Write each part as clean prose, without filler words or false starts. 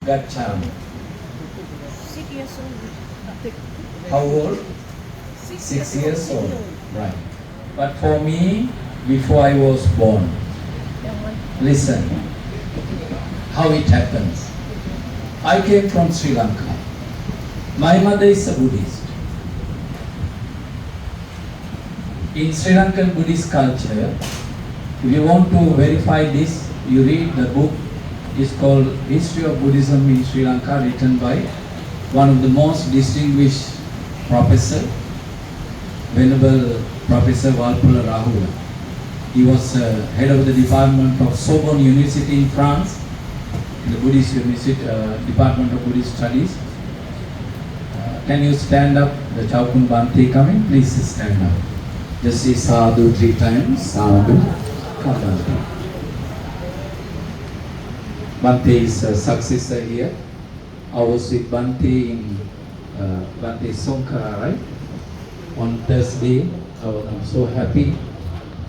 Gacham. 6 years old. How old? 6 6 years old. Right. But for me, before I was born, listen how it happens. I came from Sri Lanka. My mother is a Buddhist. In Sri Lankan Buddhist culture, if you want to verify this, you read the book. It's called History of Buddhism in Sri Lanka, written by one of the most distinguished professor, Venerable Professor Walpola Rahula. He was head of the department of Sorbonne University in France, in the Buddhist University, Department of Buddhist Studies. Can you stand up? The Chao Khun Bhante coming. Please stand up. Just say sadhu 3 times. Sadhu. Come Bhante. Bhante is a successor here. I was with Bhante in Bhante Sonkara, right? On Thursday, I'm so happy.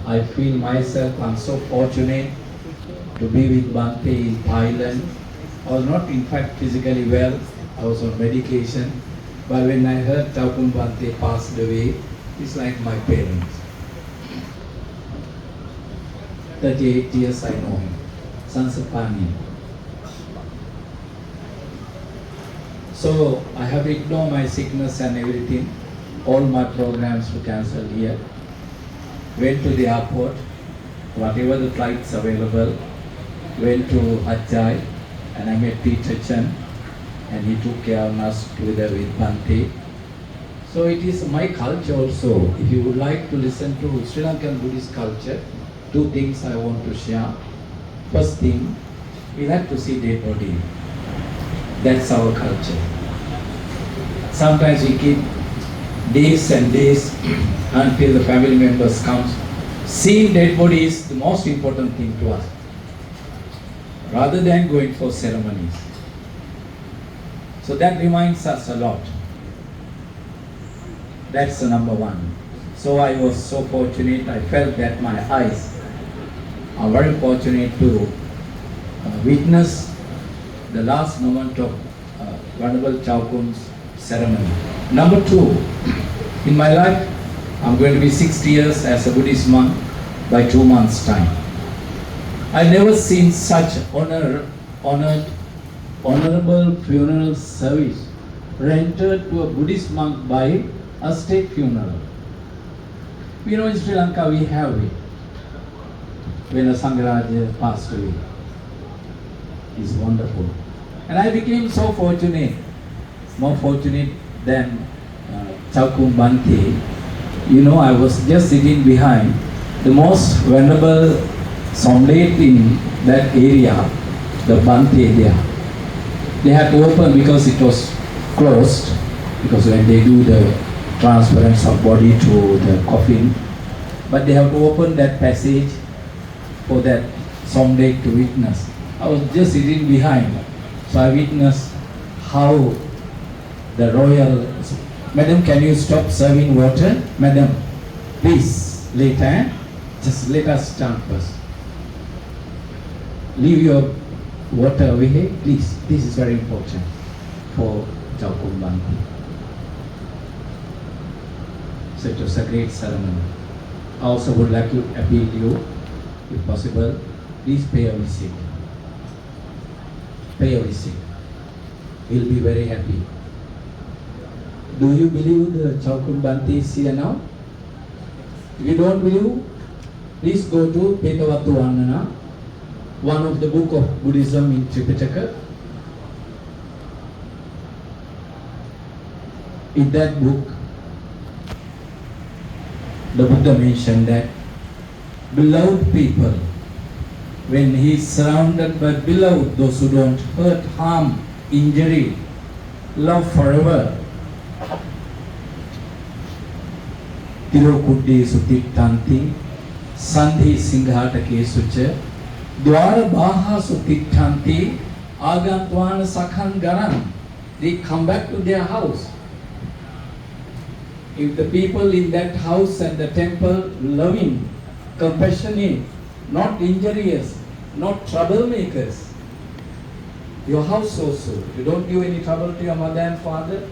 I feel myself, I'm so fortunate to be with Bhante in Thailand. I was not in fact physically well, I was on medication. But when I heard Chao Khun Bhante passed away, it's like my parents. 38 years I know him. Sansapani. So I have ignored my sickness and everything. All my programs were cancelled here. Went to the airport, whatever the flights available. Went to Ajay and I met Peter Chan and he took care of us together with Bhante. So it is my culture also. If you would like to listen to Sri Lankan Buddhist culture, 2 things I want to share. First thing, we like to see dead body. That's our culture. Sometimes we keep days and days until the family members come. Seeing dead body is the most important thing to us, rather than going for ceremonies. So that reminds us a lot. That's the number one. So I was so fortunate, I felt that my eyes are very fortunate to witness the last moment of Venerable Chao Khun's ceremony. Number 2, in my life, I'm going to be 60 years as a Buddhist monk by 2 months' time. I never seen such honorable funeral service rendered to a Buddhist monk by a state funeral. You know, in Sri Lanka we have it. When a Sangharaja passed away, it's wonderful. And I became so fortunate, more fortunate than Chao Khun Bhante. You know, I was just sitting behind the most venerable Somdet in that area, the Bhante there. They had to open because it was closed, because when they do the transference of body to the coffin, but they have to open that passage for that Somdet to witness. I was just sitting behind, so I witnessed how the royal... Madam, can you stop serving water? Madam, please, later, just let us chant first. Leave your water over here, please. This is very important for Chao Khun Bhante. So it was a great ceremony. I also would like to appeal to you, if possible, please pay a visit. Pay a visit. We'll be very happy. Do you believe the Chao Khun Bhante is here now? If you don't believe, please go to Wat Ananda, one of the book of Buddhism in Tripitaka. In that book, the Buddha mentioned that beloved people, when he is surrounded by beloved, those who don't hurt, harm, injury, love forever. Tirokuddhi sutittanti, sandhi singhatake sucha, dwara baha sutittanti, agantwana sakhan garan. They come back to their house. If the people in that house and the temple loving, compassionate, not injurious, not troublemakers, Your house also. You don't give any trouble to your mother and father.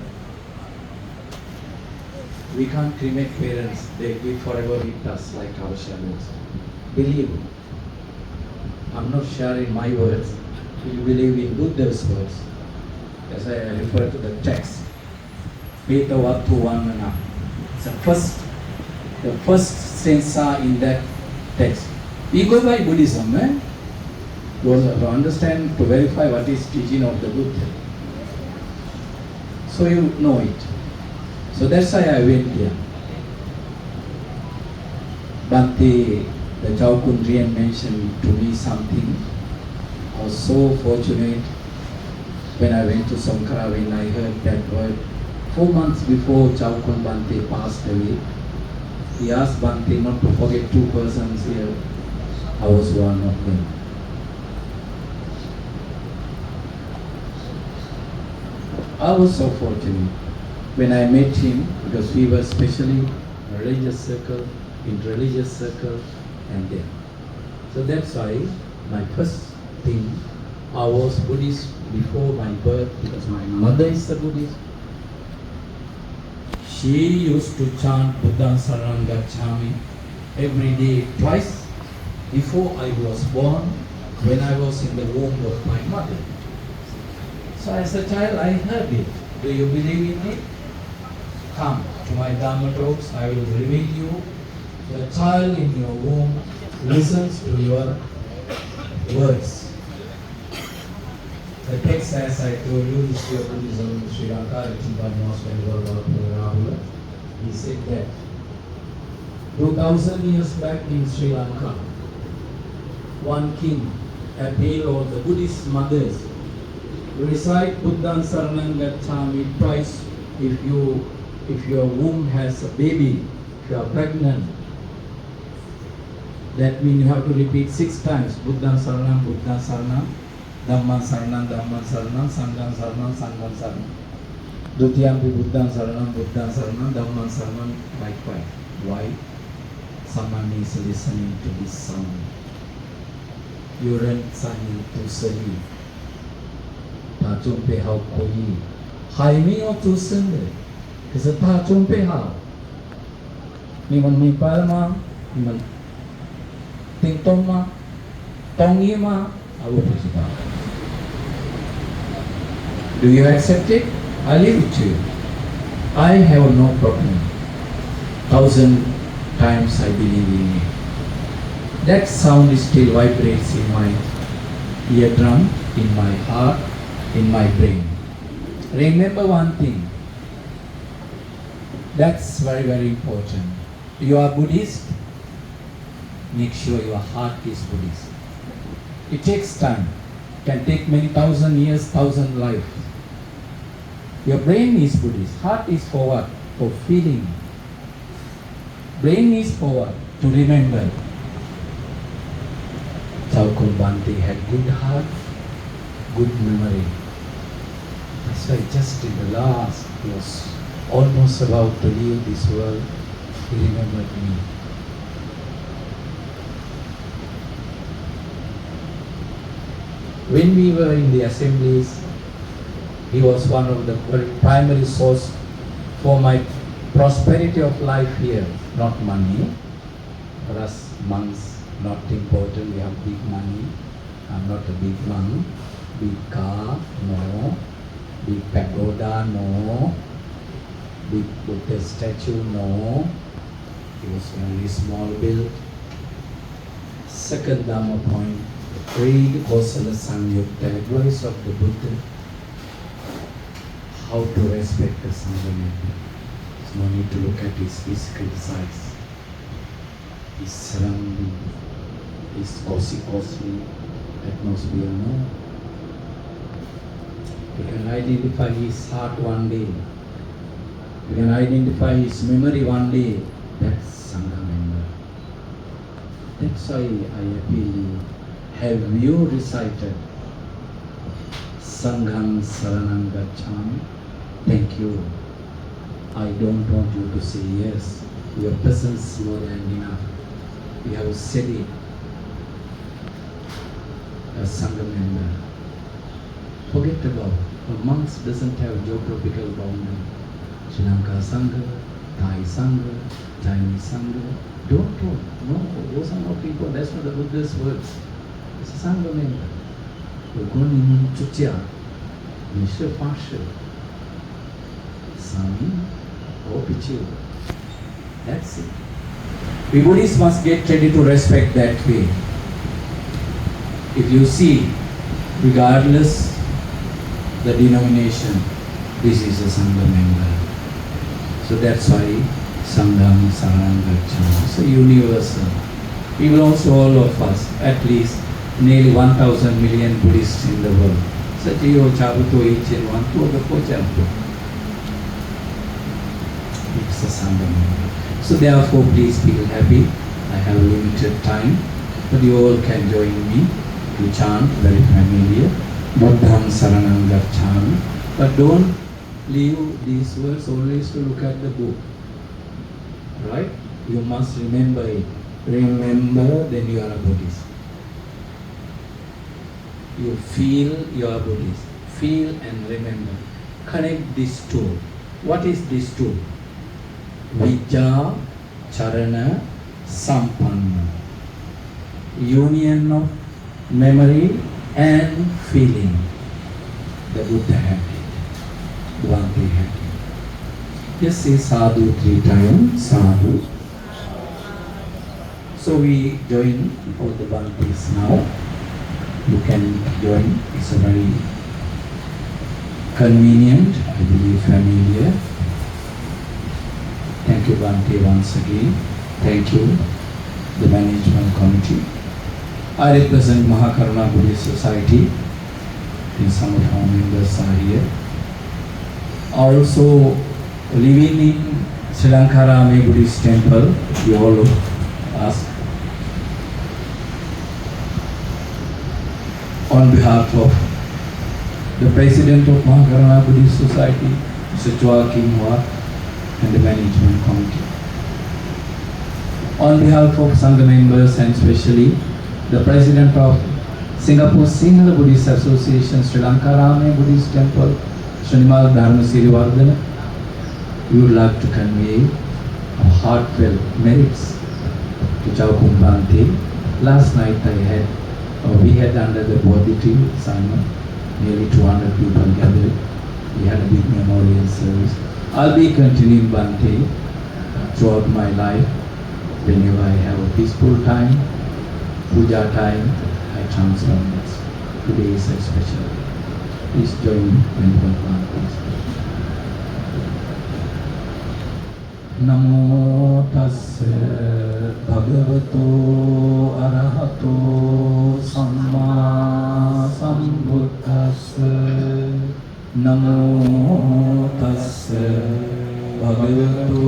We can't cremate parents. They live forever with us like our shadows. Believe. I'm not sharing my words. You believe in Buddha's words. As I refer to the text. Paritta Vatu Vanana. It's the first stanza in that text. We go by Buddhism, to understand, to verify what is teaching of the Buddha. So you know it. So that's why I went here. Bhante, the Chao Khun mentioned to me something. I was so fortunate when I went to Sankara, when I heard that word. 4 months before Chao Khun Bhante passed away, he asked Bhante not to forget 2 persons here. I was one of them. I was so fortunate when I met him, because we were especially in religious circle, and then. So that's why my first thing, I was Buddhist before my birth, because my mother is a Buddhist. She used to chant Buddha Saranam Gacchami every day, twice, before I was born, when I was in the womb of my mother. So as a child, I heard it. Do you believe in it? Come to my Dharma talks, I will reveal you. The child in your womb listens to your words. The text, as I told you, history of Buddhism in Sri Lanka, written by most venerable Rahula. He said that 2000 years back in Sri Lanka, one king appealed all the Buddhist mothers to recite Buddha Saranam Gacchami twice if your womb has a baby, if you are pregnant. That means you have to repeat 6 times Buddha Saranam, Dhamman Saranam, Sangham Saranam. Dutiyampi Buddha Saranam, Dhamman Saranam, likewise. Why? Someone is listening to this sound. You rent sign to Sali. Ta Chumpe Hao Koi. Haimi o tu sende. Kasi Ta Chumpe Hao. Niman mi palma, niman tingtoma, tongima, awu pusita. Do you accept it? I leave it to you. I have no problem. 1000 times I believe in it. That sound still vibrates in my eardrum, in my heart, in my brain. Remember one thing. That's very, very important. You are Buddhist, make sure your heart is Buddhist. It takes time. It can take many 1000 years, 1000 lives. Your brain is Buddhist. Heart is for what? For feeling. Brain is for what? To remember. Chao Khun Bhante had good heart, good memory. That's why just in the last, he was almost about to leave this world, he remembered me. When we were in the assemblies, he was one of the primary source for my prosperity of life here. Not money. For us monks, not important. We have big money. I'm not a big monk. Big car, no. Big pagoda, no. Big Buddha statue, no. It was very small built. Second Dhamma point, the 3 Kosala Samyukta, advice of the Buddha, how to respect the Sangha. There's no need to look at his physical size, his surrounding, his cosmic atmosphere, no. You can identify his heart one day. You can identify his memory one day. That's Sangha member. That's why I appeal you. Have you recited Sangham Saranam Gacchami? Thank you. I don't want you to say yes. Your presence is more than enough. You have said it as Sangha member. Forget about. The monks doesn't have geographical boundary. Sri Lanka Sangha, Thai Sangha, Chinese Sangha. Don't talk. No, those are not people. That's not the Buddha's words. It's a Sangha member. We're going in Chuchya, Mishra Pasha, Sami, or Pichu. That's it. We Buddhists must get ready to respect that way. If you see, regardless the denomination, this is a Sangha member. So that's why Sangham Saranam Gacchami. So universal. We will also, all of us, at least nearly 1,000 million Buddhists in the world. Satiyo Chabuto each and one, two of the four Chabuto. It's a Sangha member. So therefore, please feel happy. I have a limited time, but you all can join me to chant, very familiar. Buddham Saranam Gacchami. But don't leave these words always to look at the book. Right? You must remember it. Remember, then you are a Buddhist. You feel you are Buddhist. Feel and remember. Connect these two. What is these two? Vijja, Charana, Sampanna. Union of memory and feeling. The Buddha had it. Bhante had it. Just say sadhu 3 times. Sadhu. So we join all the Bhantes now. You can join. It's a very convenient, I believe familiar. Thank you, Bhante, once again. Thank you, the management committee. I represent Mahakaruna Buddhist Society, and some of our members are here. Also, living in Sri Lanka Buddhist Temple, we all ask. On behalf of the President of Mahakaruna Buddhist Society, Mr. Chua Kim Wat, and the management committee. On behalf of Sangha members and especially the President of Singapore Sinhala Buddhist Association, Sri Lanka Buddhist Temple, Shanimal Dharma Sirivardhana, we would like to convey our heartfelt merits to Chao Khun Bhante. Last night we had under the Bodhi tree, Simon, nearly 200 people gathered. We had a big memorial service. I'll be continuing Bhante throughout my life. Whenever I have a peaceful time, puja time, I transform this. Today is a special. Please join me when Bhante. Namo tassa bhagavato arahato samma sambuddhassa. Namo tassa bhagavato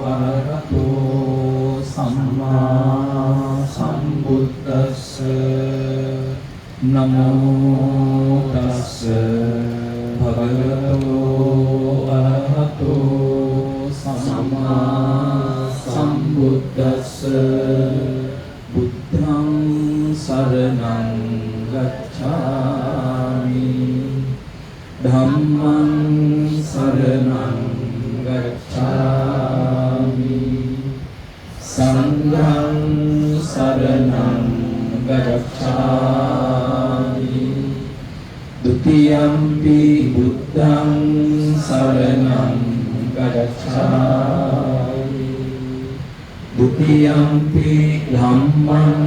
arahato samma sambuddhassa. Namo tassa bhagavato arahato Samma Sambuddhassa. Buddham Saranam Gacchami, Dhammam Saranam Gacchami, Sangham Saranam Gacchami, Dutiyampi Buddham Saranam Gacchami, Dutiyampi Dhammam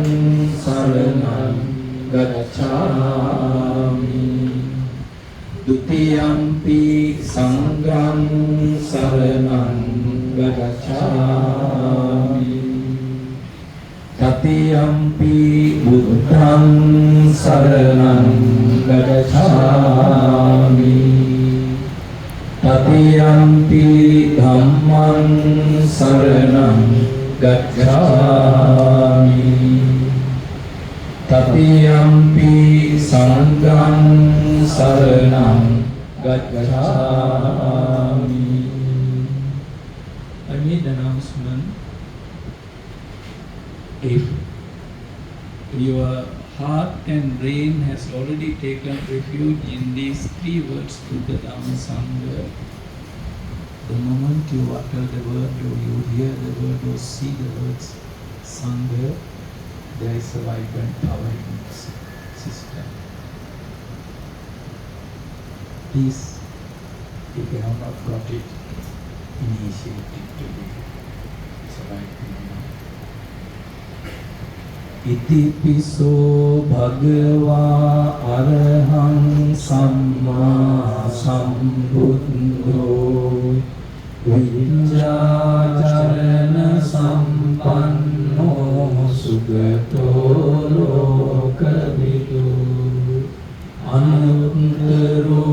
Saranam Gacchami, Dutiyampi Sangham Saranam Gacchami, Tatiyampi Buddham Saranam Gacchami, Tatiyampi Dhammam Saranam Gacchami, Tatiyampi Sangham Saranam Gacchami. I made an announcement. If your heart and brain has already taken refuge in these three words, Buddha, Dhamma, Sangha, the moment you utter the word or you hear the word or see the words Sangha, there is a vibrant power in this system. Please, if you have not got it, initiate it today. It's a right thing now. Itipiso bhagava arahang samma sambuddho vijjācarana sampanno sugato lokavidu anuttaro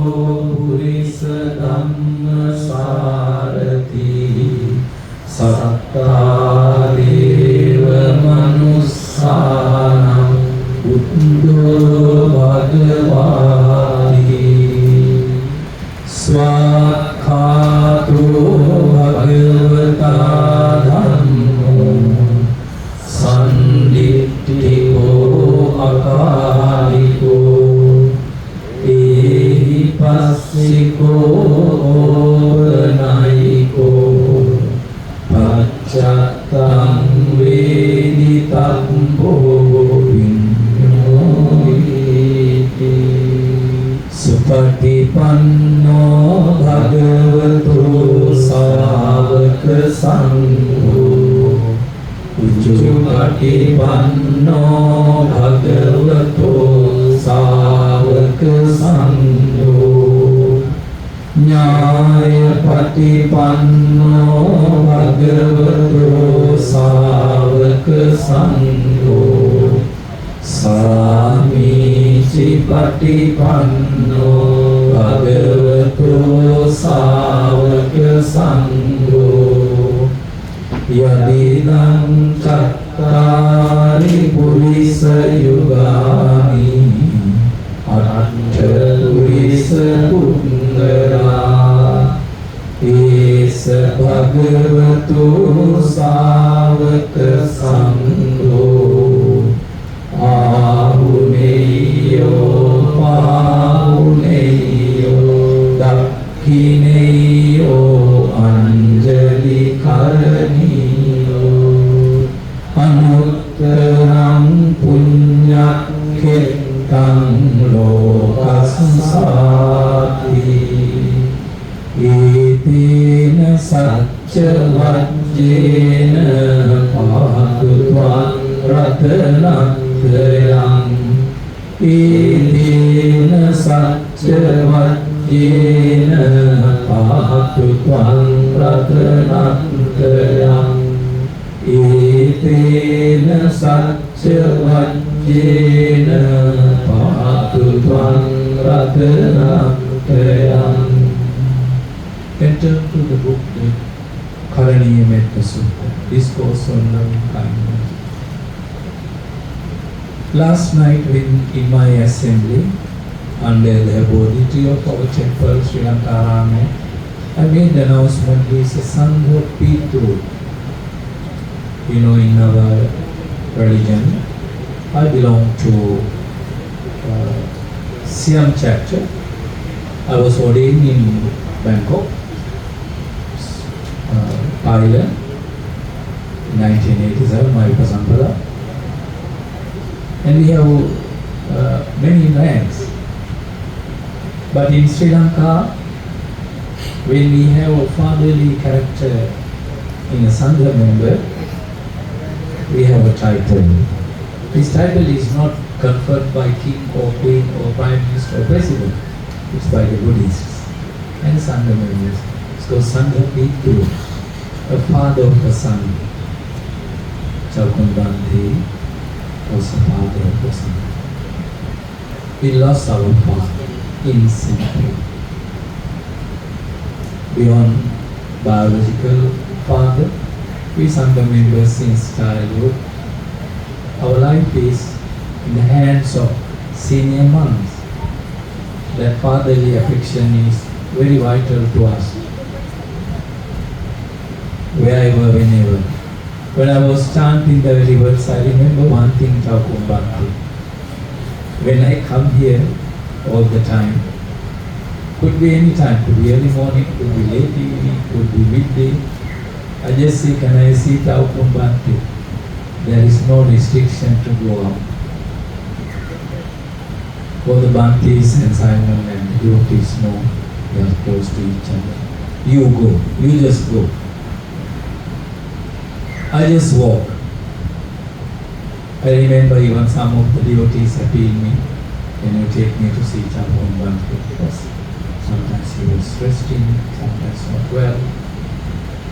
purisa dhamma sarati sattareva manussanam buddho bhagavati swakhato bhagavata dhammo sandittiko akaliko ehi passiko oranayiko paccattang veditambo vinyoti supatipanno bhagavato savaka sangho Ujjupatipanno bhagavato savaka sangho Nyāyapatipanno bhagavato savaka sangho Samīcipatipanno bhagavato savaka sangho Yadidam cattari purisa yugani atta purisa pungara esa bhagavato savaka sangho ahuneyo pahuneyo dakhineyo anjali karaniyo anuttarang punyakhetang lokasati itina sacca vajjena pātutvaṃ ratanatthayam itina sacca vajjena pātutvaṃ ratanatthayam itena sacca vajjena pātutvaṃ ratanatthayam. Enter to the book, the Karaniya Metta Sutta, discourse on loving kindness. Last night in my assembly, under the abode tree of our temple, Sri Lankarama, I made the announcement, there is a Sangha Pitru. You know, in our religion, I belong to Siam chapter. I was ordained in Bangkok, Thailand, in 1987, my Pasampada. And we have many ranks. But in Sri Lanka, when we have a fatherly character in a Sangha member, we have a title. This title is not conferred by king or queen or prime minister or president. It's by the Buddhists and Sangha members. It's called Sangha Pitru, a father of the Sangha. Chao Khun was the father of the Sangha. We lost our father instantly. Beyond biological father, we Sangha members since childhood. Our life is in the hands of senior monks. That fatherly affection is very vital to us. Wherever, whenever. When I was chanting the very words, I remember one thing, Chao Khun. When I come here all the time, could be any time, could be early morning, could be late evening, could be midday. I just say, can I sit out from Bhante? There is no restriction to go out. For the Bhantes and Simon and devotees know they are close to each other. You go, you just go. I just walk. I remember even some of the devotees appealed me, can you take me to see Chapon Bhante? Because sometimes he was resting, sometimes not well.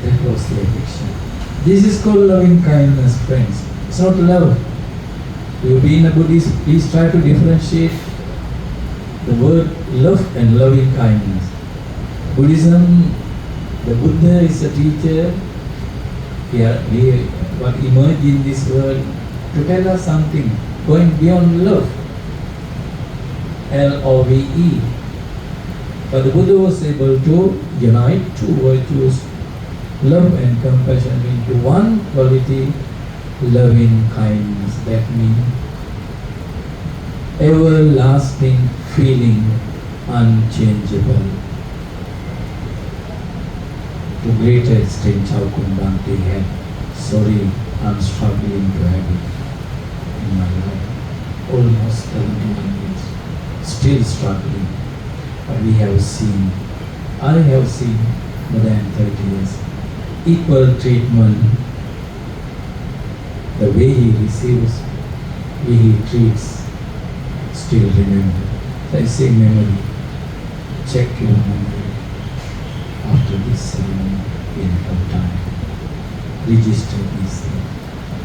That was the affection. This is called loving kindness, friends. It's not love. You've been a Buddhist, please try to differentiate the word love and loving kindness. Buddhism, the Buddha is a teacher. He what emerged in this world to tell us something going beyond love. L-O-V-E. But the Buddha was able to unite two virtues, love and compassion, into one quality, loving kindness. That means everlasting feeling, unchangeable. To greater extent, Chao Khun Bhante had, sorry, I'm struggling to have it in my life. Almost 71 years, still struggling. But we have seen, I have seen more than 30 years, equal treatment, the way he receives, the way he treats, still remember. I say memory, check your memory. After this ceremony, we have time. Register these things.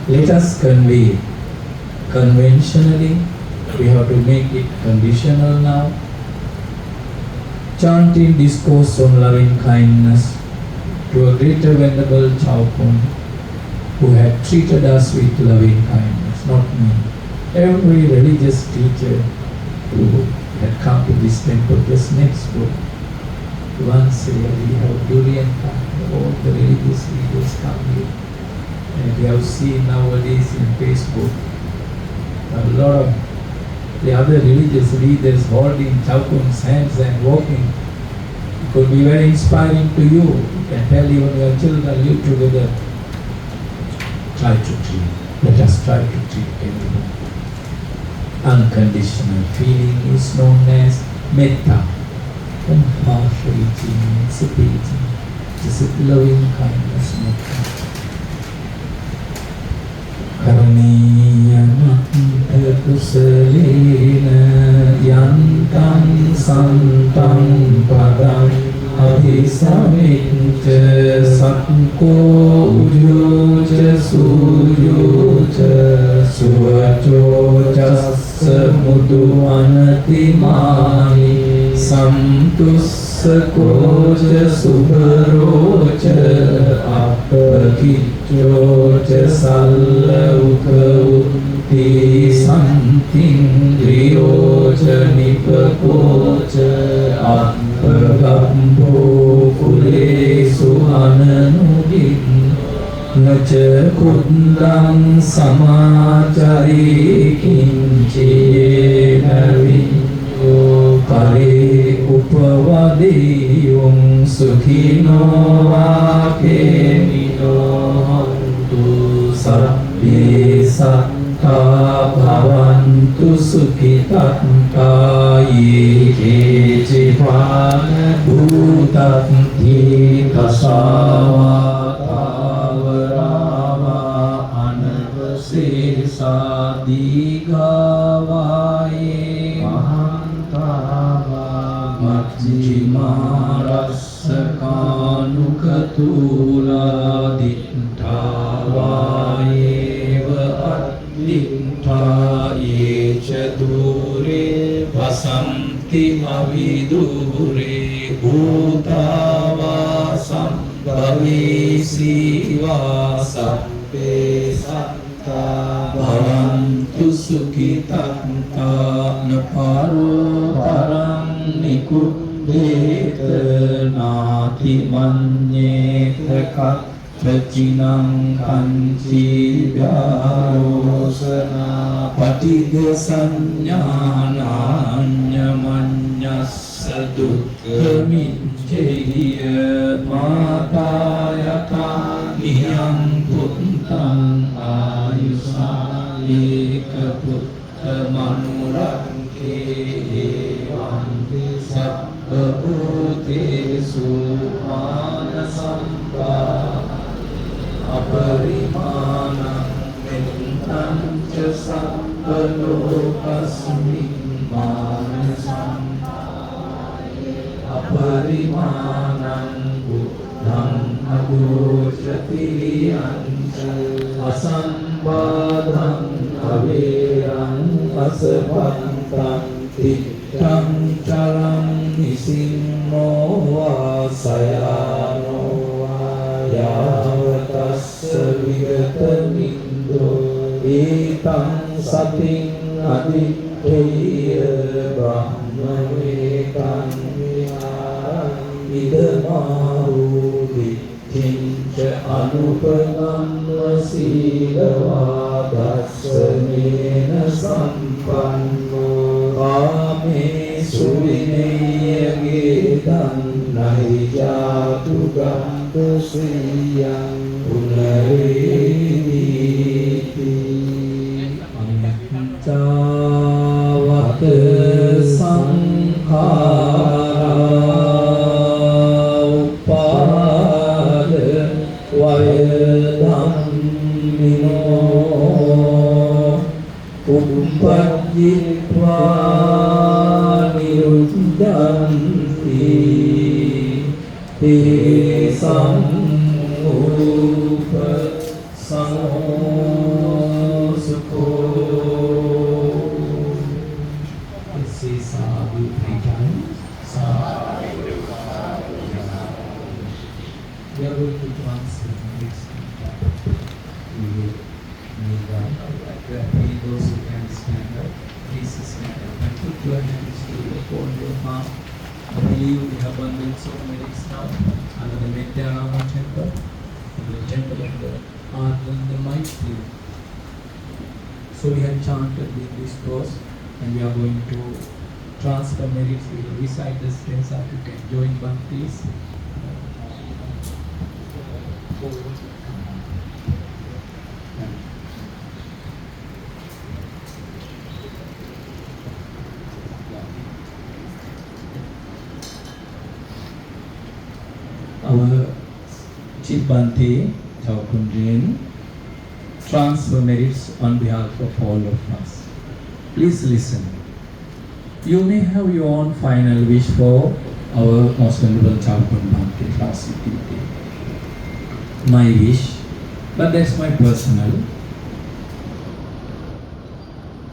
Let us convey. Conventionally, we have to make it conditional now. Chanting discourse on loving kindness to a greater venerable Chao Khun, who had treated us with loving kindness, not me. Every religious teacher who had come to this temple just next door, once a year we have durian time, all the religious leaders come here. And we have seen nowadays in Facebook a lot of the other religious leaders holding Chao Khun's hands and walking. It could be very inspiring to you. You can tell even your children, live together. Try to treat. Let us try to treat everyone. Unconditional feeling is known as metta. Impartial feeling, just a loving kindness, metta. Karaniya kusalena yantam santam padam abhisamicca sakko ujoca sujoca suvacoca samudu anatimani samtussakoca subharoca apakiccoca sallaukavutti santingriyoca nipakoca appagambho kulesu ananudin naca kuddam samacari kincena vinyo pare upavadiyum sukhino vakemino hantu sabbe satta bhavantu sukhitatta ye jivana bhutatti tasavatavarava anavasesa digavaye mahantava majjimarassakanukatula ditthavayeva addittha yecha dure vasanti avidure bhutava sambhavesi vasabbe satta bhavantu sukhitatta naparo param nikuddeta nati manyeta Pachinang kanchi vyarosana patiga sanyana manyasa dukkha minjaya mata yata niyam puntang ayusa eka putta manurakhe evam sabba bhutesu manasambha aparimanam mentam ca sampalokasmin manasam aparimanam buddham agochatiriyanca asambadham averang asapantam tikkam caram nisimmo vasayano yavatassa vigatamindo etang sating aditteya brahmavekam viharam idamaru dittinca anupanamma silavadassanena sampanno kame suvineyage nahi jatu gandha sriyam punareti anicca sankhara upada vayadhammino uppajjitva niruddhanti te sammupa samosukho. Let's say sadhu 3 times. Sadhu. We are going to translate next time. We will kneel down. Those who can stand up, please stand up and put your hands upon your heart. I believe we have abundance of merits now under the Metyarama temple, the temple of the Wat Ananda Metyarama. So we have chanted this course and we are going to transfer merits. We will recite the stanza. You can join Bhaktis. Our Chief Bhante Chao Khun transfer merits on behalf of all of us. Please listen. You may have your own final wish for our Most Venerable Chao Khun Bhante facility. My wish, but that's my personal.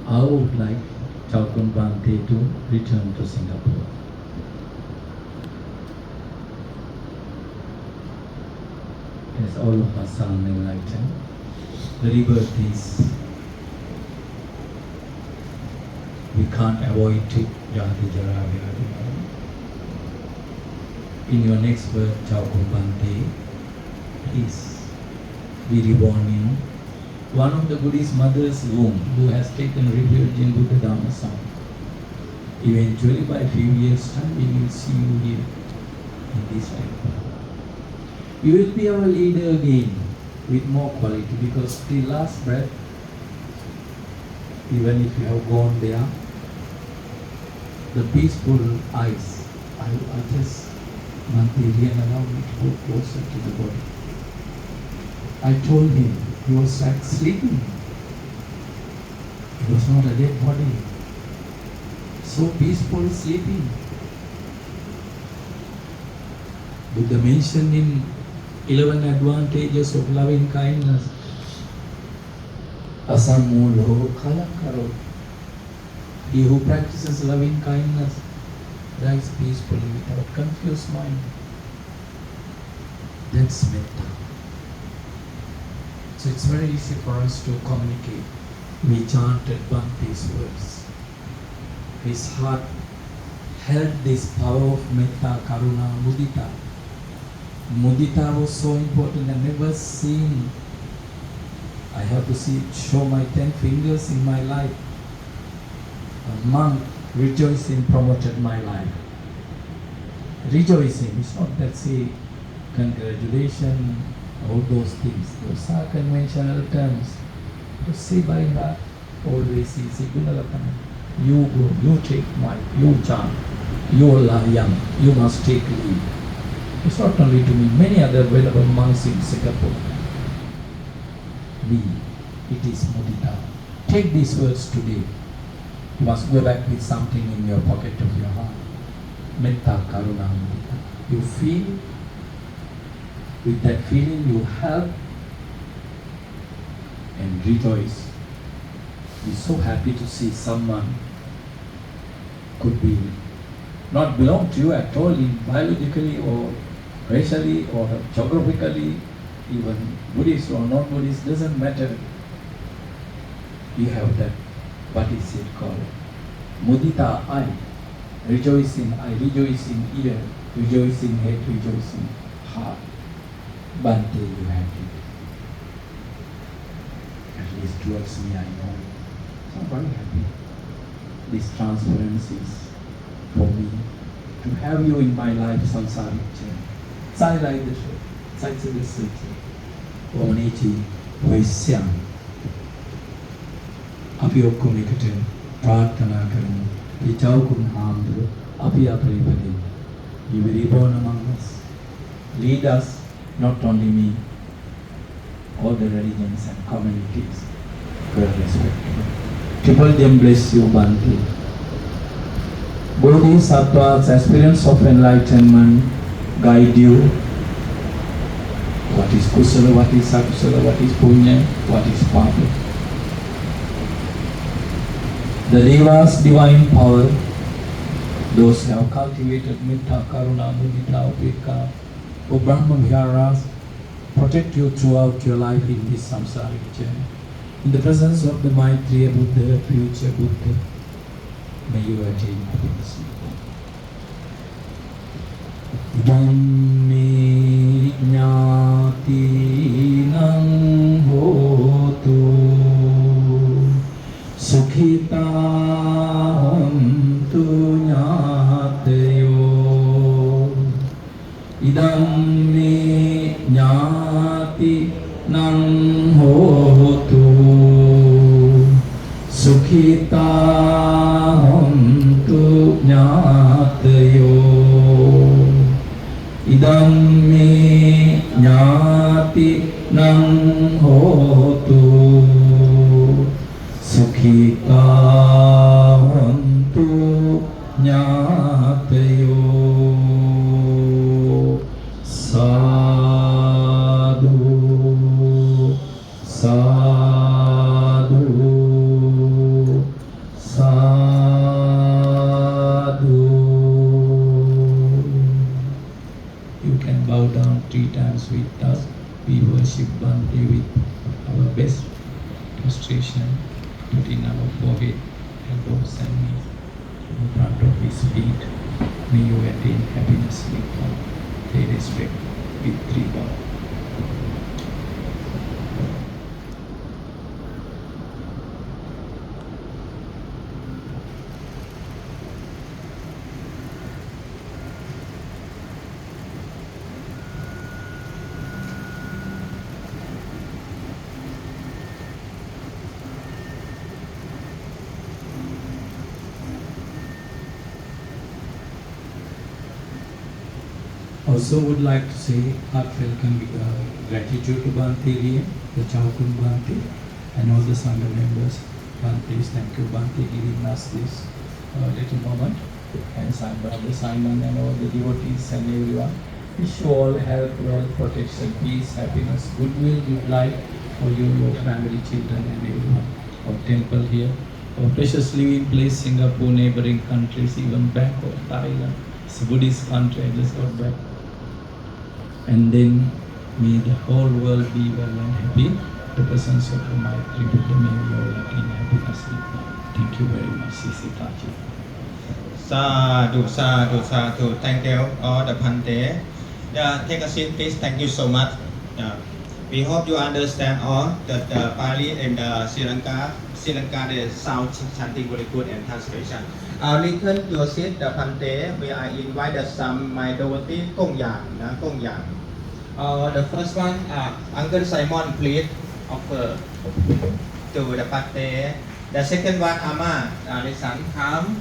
I would like Chao Khun Bhante to return to Singapore. As all of us are enlightened, the rebirth is, we can't avoid it, Jati Jara Vyadi. In your next birth, Chao Khun Bhante, please be reborn in one of the Buddhist mother's womb who has taken refuge in Buddha Dhamma Sangha. Eventually, by a few years' time, we will see you here in this temple. You will be our leader again with more quality, because the last breath, even if you have gone there, the peaceful eyes, I just, Bhante allow me to go closer to the body. I told him, he was like sleeping. It was not a dead body. So peaceful sleeping. Buddha mentioned in 11 advantages of loving kindness. Asammulo kalakaro. He who practices loving kindness dies peacefully without confused mind. That's metta. So it's very easy for us to communicate. We chanted Bhakti's words. His heart held this power of metta, karuna, mudita. Mudita was so important. I never seen. I have to show my 10 fingers in my life. A monk rejoicing promoted my life. Rejoicing, it's not that say congratulations, all those things. Those are conventional terms. To say by heart, always say Gunalapana. You go, you take my, you chant, you are young, you must take lead. It's not only to me, many other available monks in Singapore. Me, it is mudita. Take these words today. You must go back with something in your pocket of your heart. Metta karuna mudita. You feel, with that feeling you help and rejoice. Be so happy to see someone could be not belong to you at all, in biologically or racially or geographically, even Buddhist or non-Buddhist, doesn't matter. You have that, what is it called? Mudita, I rejoice in ear, rejoice in head, rejoice in heart. Bhante, you have it. At least towards me, I know. So I'm very happy. This transparency is for me to have you in my life, samsaric journey. Sai lai the show, sai se the city. Omniti, Vaisyan. අපි ඔක්කොම එකට ප්‍රාර්ථනා කරමු. Phor Chao Khun හාමුදුරුවෝ අපි අපේ ඉපදී. You will be born among us. Lead us, not only me, all the religions and communities. Well respected. Triple Gem bless you, Bhante. Bodhisattvas, aspirants of enlightenment, guide you. What is kusala, what is akusala, what is punya, what is papa. The Devas' divine power, those who have cultivated Metta, Karuna, Mudita, Upekka, O Brahma Viharas, protect you throughout your life in this samsaric journey. In the presence of the Maitreya Buddha, future Buddha, may you attain happiness. Idam me jnati nang hotu Sukhita hantu jnatayo Idam me jnati nang hotu Sukhita hantu jnatayo Idam me jnati nang hotu Sukhita hantu jnatayo Sadhu, sadhu, sadhu. You can bow down 3 times with us. We worship Bhante with our best prostration, putting our forehead, elbows and knees in front of His feet. May you attain happiness with God. Pay respect with 3 bow. Also would like to say heartfelt gratitude to Bhante Liam, the Chao Khun Bhante, and all the Sangha members. Bhantes, thank you Bhante giving us this little moment. And Brother Simon and all the devotees and everyone. Wish you all health, wealth, protection, peace, happiness, goodwill, good life for you, your family, children and everyone. Our temple here, our precious living place, Singapore, neighboring countries, even Bangkok, Thailand. It's a Buddhist country, I just got back. And then may the whole world be well and happy. The presence of the Maitri Buddha, may we all attain happiness. Thank you very much, Sisitaji. Sadhu, sadhu, sadhu. Thank you all the Bhante. Take a seat, please. Thank you so much. We hope you understand all that the Pali and Sri Lanka, the sound chanting very good and translation. Return your seat, the Pante. We are invited some my devotee Kong Yang, Kong Yang. The first one, Uncle Simon, please offer to the Pante. The second one, Ama, the son come.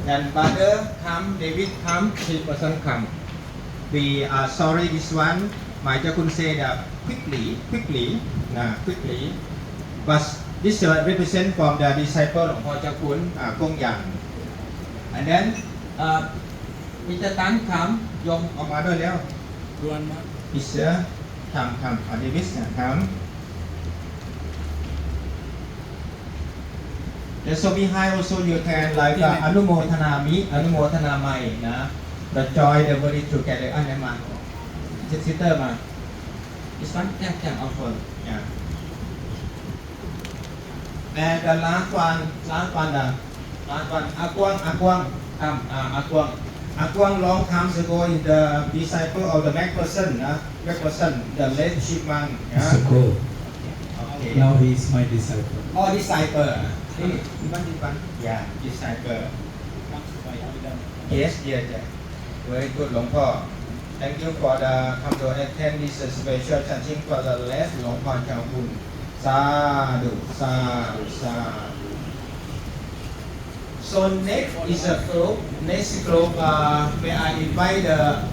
Then brother come, David come, 3 person come. We are sorry this one. My Jakun say that quickly. But this represent from the disciple of Phor Chao Khun, Kong Yang. And then Mr. Tan come, Yong of mother Leo. Mr. Come, David come. And so behind also you can like Anumothana Mai, the joy the body together and man. Sister man. This one can offer. Yeah. And the last one, Akwang, Akwang long times ago in the disciple of the Macpherson, the late Shipman. Mr. Ko. Okay. Now he is my disciple. Oh, disciple. Yeah, disciple. Yes. Very good, Luang Phor. Thank you for the come to attend this special chanting for the last Luang Phor Chao Khun. Sadhu. So next is a group. Next group, may I invite the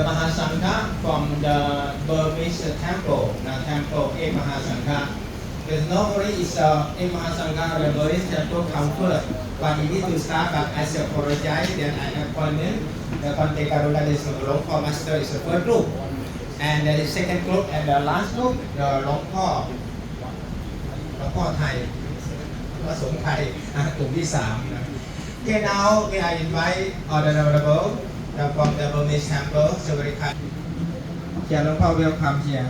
Mahasangha from the Burmese temple, temple A Mahasangha. Because normally it's a Mahasangha, the Burmese temple come first. But you need to start, but as I apologize, then I appointment. The Bhante Karuna is the Luang Phor Master is the first group. And then the second group and the last group, the Luang Phor Thai, พระสงฆ์ไทยกลุ่มที่3 Okay, now we are invite all the honorable from the Burmese temple, so very kind. Yeah, Luang Phor welcome here.